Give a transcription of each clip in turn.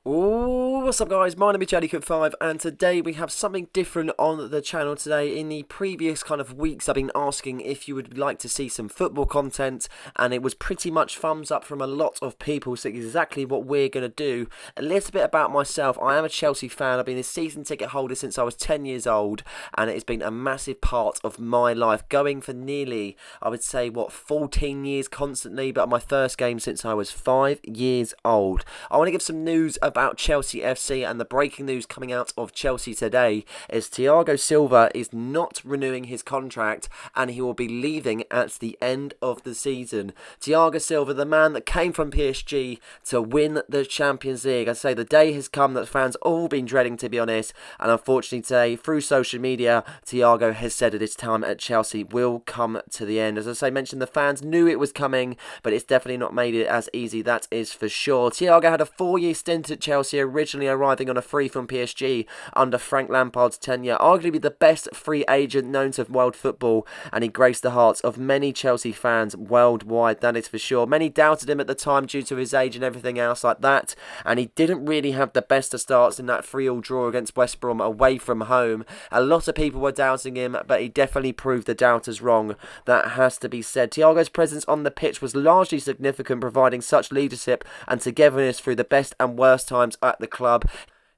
Ooh, what's up guys, my name is JadyCook5 and today we have something different on the channel today. In the previous kind of weeks I've been asking if you would like to see some football content, and it was pretty much thumbs up from a lot of people, so exactly what we're going to do. A little bit about myself: I am a Chelsea fan. I've been a season ticket holder since I was 10 years old, and it has been a massive part of my life, going for nearly, I would say, 14 years constantly, but my first game since I was 5 years old. I want to give some news about Chelsea FC, and the breaking news coming out of Chelsea today is Thiago Silva is not renewing his contract and he will be leaving at the end of the season. Thiago Silva, the man that came from PSG to win the Champions League. I say the day has come that fans all been dreading, to be honest, and unfortunately today through social media Thiago has said that his time at Chelsea will come to the end. As I mentioned, the fans knew it was coming, but it's definitely not made it as easy, that is for sure. Thiago had a 4-year stint at Chelsea, originally arriving on a free from PSG under Frank Lampard's tenure, arguably the best free agent known to world football, and he graced the hearts of many Chelsea fans worldwide, that is for sure. Many doubted him at the time due to his age and everything else like that, and he didn't really have the best of starts in that 3-3 draw against West Brom away from home. A lot of people were doubting him, but he definitely proved the doubters wrong, that has to be said. Thiago's presence on the pitch was largely significant, providing such leadership and togetherness through the best and worst times at the club.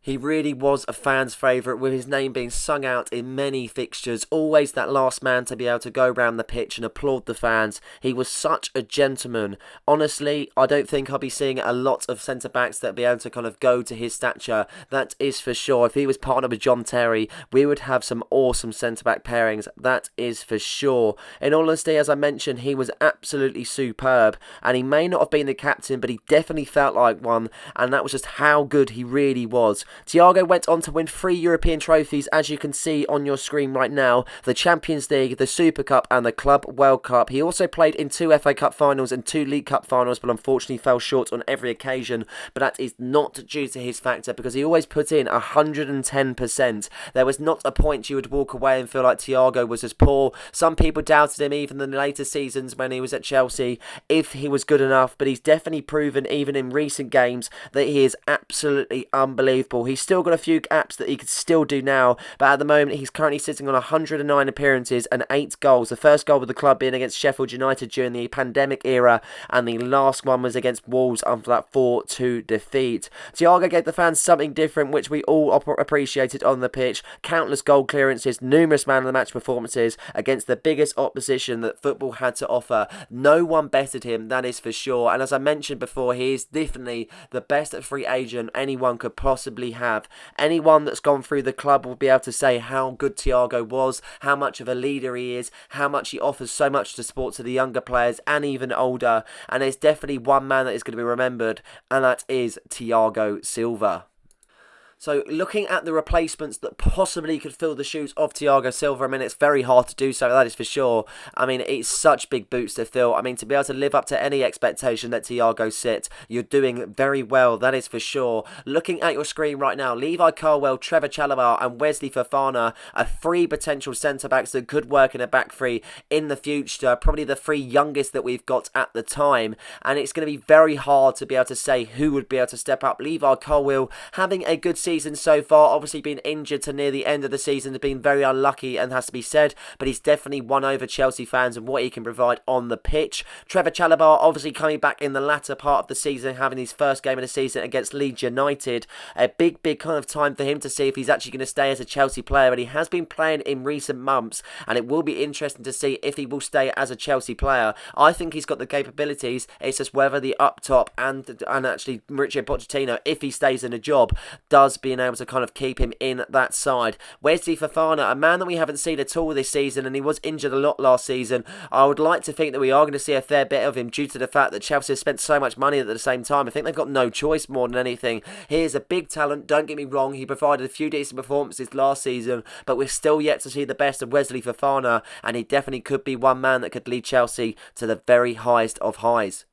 He really was a fan's favourite, with his name being sung out in many fixtures. Always that last man to be able to go around the pitch and applaud the fans. He was such a gentleman. Honestly, I don't think I'll be seeing a lot of centre-backs that will be able to kind of go to his stature. That is for sure. If he was partnered with John Terry, we would have some awesome centre-back pairings. That is for sure. In all honesty, as I mentioned, he was absolutely superb. And he may not have been the captain, but he definitely felt like one. And that was just how good he really was. Thiago went on to win 3 European trophies, as you can see on your screen right now: the Champions League, the Super Cup and the Club World Cup. He also played in 2 FA Cup finals and 2 League Cup finals, but unfortunately fell short on every occasion. But that is not due to his factor, because he always put in 110%. There was not a point you would walk away and feel like Thiago was as poor. Some people doubted him even in the later seasons when he was at Chelsea, if he was good enough, but he's definitely proven even in recent games that he is absolutely unbelievable. He's still got a few apps that he could still do now, but at the moment he's currently sitting on 109 appearances and 8 goals. The first goal with the club being against Sheffield United during the pandemic era, and the last one was against Wolves after that 4-2 defeat. Thiago gave the fans something different, which we all appreciated on the pitch. Countless goal clearances, numerous man of the match performances against the biggest opposition that football had to offer. No one bettered him, that is for sure. And as I mentioned before, he is definitely the best free agent anyone could possibly have. Anyone that's gone through the club will be able to say how good Thiago was, how much of a leader he is, how much he offers so much to support to the younger players and even older. And there's definitely one man that is going to be remembered, and that is Thiago Silva. So looking at the replacements that possibly could fill the shoes of Thiago Silva, I mean, it's very hard to do so, that is for sure. I mean, it's such big boots to fill. I mean, to be able to live up to any expectation that Thiago set, you're doing very well, that is for sure. Looking at your screen right now, Levi Colwill, Trevor Chalobah and Wesley Fofana are 3 potential centre-backs that could work in a back three in the future. Probably the 3 youngest that we've got at the time. And it's going to be very hard to be able to say who would be able to step up. Levi Colwill having a good season so far, obviously been injured to near the end of the season, has been very unlucky and has to be said, but he's definitely won over Chelsea fans and what he can provide on the pitch. Trevor Chalobah obviously coming back in the latter part of the season, having his first game of the season against Leeds United. A big kind of time for him to see if he's actually going to stay as a Chelsea player, but he has been playing in recent months, and it will be interesting to see if he will stay as a Chelsea player. I think he's got the capabilities. It's just whether the up top and actually Mauricio Pochettino, if he stays in a job, does being able to kind of keep him in that side. Wesley Fofana, a man that we haven't seen at all this season, and he was injured a lot last season. I would like to think that we are going to see a fair bit of him due to the fact that Chelsea has spent so much money at the same time. I think they've got no choice more than anything. He is a big talent, don't get me wrong. He provided a few decent performances last season, but we're still yet to see the best of Wesley Fofana, and he definitely could be one man that could lead Chelsea to the very highest of highs.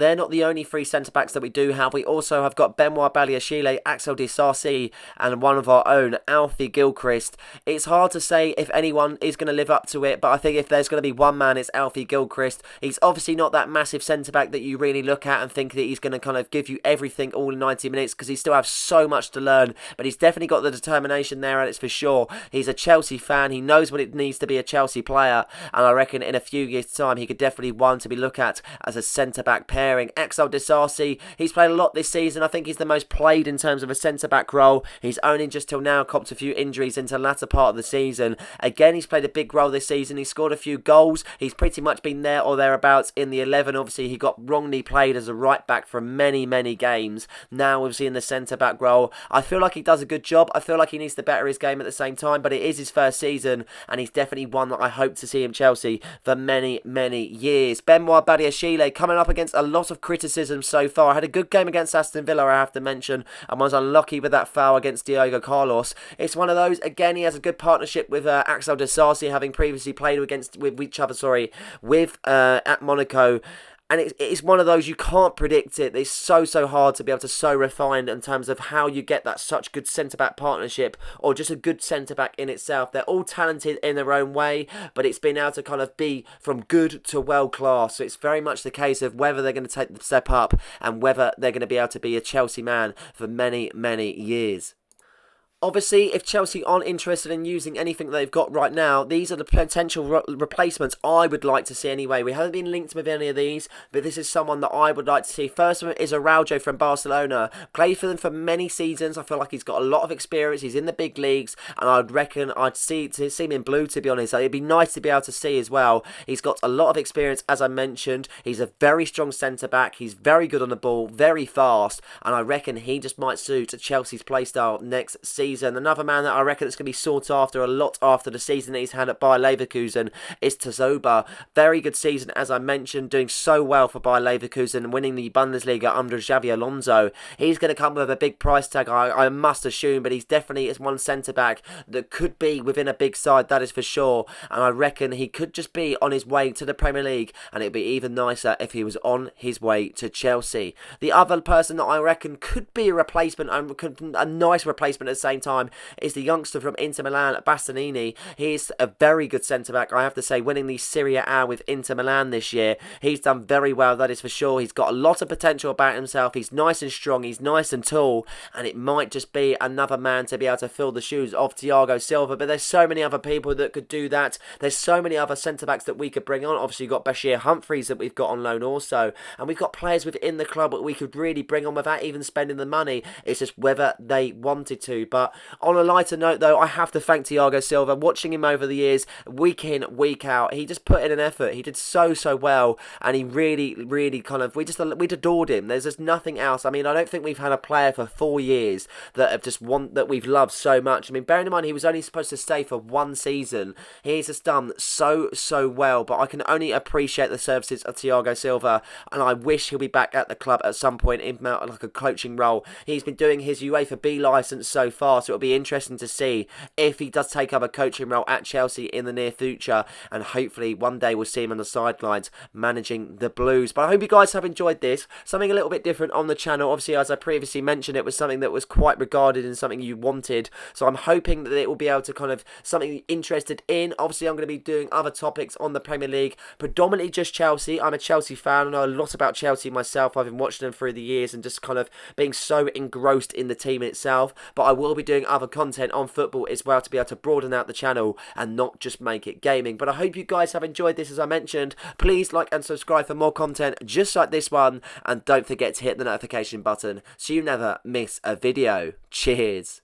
they're not the only three centre-backs that we do have. We also have got Benoit Badiashile, Axel Disasi, and one of our own, Alfie Gilchrist. It's hard to say if anyone is going to live up to it, but I think if there's going to be one man, it's Alfie Gilchrist. He's obviously not that massive centre-back that you really look at and think that he's going to kind of give you everything all in 90 minutes, because he still has so much to learn, but he's definitely got the determination there, and it's for sure. He's a Chelsea fan. He knows what it needs to be a Chelsea player, and I reckon in a few years' time he could definitely one to be looked at as a centre-back pairing. Axel Disasi, he's played a lot this season. I think he's the most played in terms of a centre-back role. He's only just till now copped a few injuries into the latter part of the season. Again, he's played a big role this season. He scored a few goals. He's pretty much been there or thereabouts in the 11. Obviously, he got wrongly played as a right-back for many, many games. Now, obviously, in the centre-back role, I feel like he does a good job. I feel like he needs to better his game at the same time, but it is his first season, and he's definitely one that I hope to see in Chelsea for many, many years. Benoit Badiashile coming up against a lot of criticism so far. Had a good game against Aston Villa, I have to mention, and was unlucky with that foul against Diego Carlos. It's one of those, again, he has a good partnership with Axel Disasi, having previously played at Monaco. And it's one of those, you can't predict it. It's so hard to be able to so refine in terms of how you get that such good centre-back partnership, or just a good centre-back in itself. They're all talented in their own way, but it's been able to kind of be from good to world class. So it's very much the case of whether they're going to take the step up and whether they're going to be able to be a Chelsea man for many, many years. Obviously, if Chelsea aren't interested in using anything they've got right now, these are the potential replacements I would like to see anyway. We haven't been linked with any of these, but this is someone that I would like to see. First one is Araujo from Barcelona. Played for them for many seasons. I feel like he's got a lot of experience. He's in the big leagues, and I'd reckon I'd see him in blue, to be honest. It'd be nice to be able to see as well. He's got a lot of experience, as I mentioned. He's a very strong centre-back. He's very good on the ball, very fast, and I reckon he just might suit Chelsea's playstyle next season. Another man that I reckon that's going to be sought after a lot after the season that he's had at Bayer Leverkusen is Tzoba. Very good season, as I mentioned, doing so well for Bayer Leverkusen, winning the Bundesliga under Xabi Alonso. He's going to come with a big price tag, I must assume, but he's definitely is one centre-back that could be within a big side, that is for sure, and I reckon he could just be on his way to the Premier League, and it'd be even nicer if he was on his way to Chelsea. The other person that I reckon could be a replacement, a nice replacement at the same time, is the youngster from Inter Milan, Bastianini. He's a very good centre-back, I have to say, winning the Serie A with Inter Milan this year. He's done very well, that is for sure. He's got a lot of potential about himself. He's nice and strong, he's nice and tall, and it might just be another man to be able to fill the shoes of Thiago Silva, but there's so many other people that could do that. There's so many other centre-backs that we could bring on. Obviously, you've got Bashir Humphreys that we've got on loan also, and we've got players within the club that we could really bring on without even spending the money. It's just whether they wanted to. But on a lighter note, though, I have to thank Thiago Silva. Watching him over the years, week in, week out, he just put in an effort. He did so well, and he really kind of, we'd adored him. There's just nothing else. I mean, I don't think we've had a player for 4 years that have just that we've loved so much. I mean, bearing in mind he was only supposed to stay for one season, he's just done so well. But I can only appreciate the services of Thiago Silva, and I wish he'll be back at the club at some point in like a coaching role. He's been doing his UEFA B licence so far, so it'll be interesting to see if he does take up a coaching role at Chelsea in the near future, and hopefully one day we'll see him on the sidelines managing the Blues. But I hope you guys have enjoyed this. Something a little bit different on the channel. Obviously, as I previously mentioned, it was something that was quite regarded and something you wanted, so I'm hoping that it will be able to kind of something you're interested in. Obviously, I'm going to be doing other topics on the Premier League, predominantly just Chelsea. I'm a Chelsea fan. I know a lot about Chelsea myself. I've been watching them through the years and just kind of being so engrossed in the team itself, but I will be doing other content on football as well to be able to broaden out the channel and not just make it gaming. But I hope you guys have enjoyed this. As I mentioned, please like and subscribe for more content just like this one, and don't forget to hit the notification button so you never miss a video. Cheers.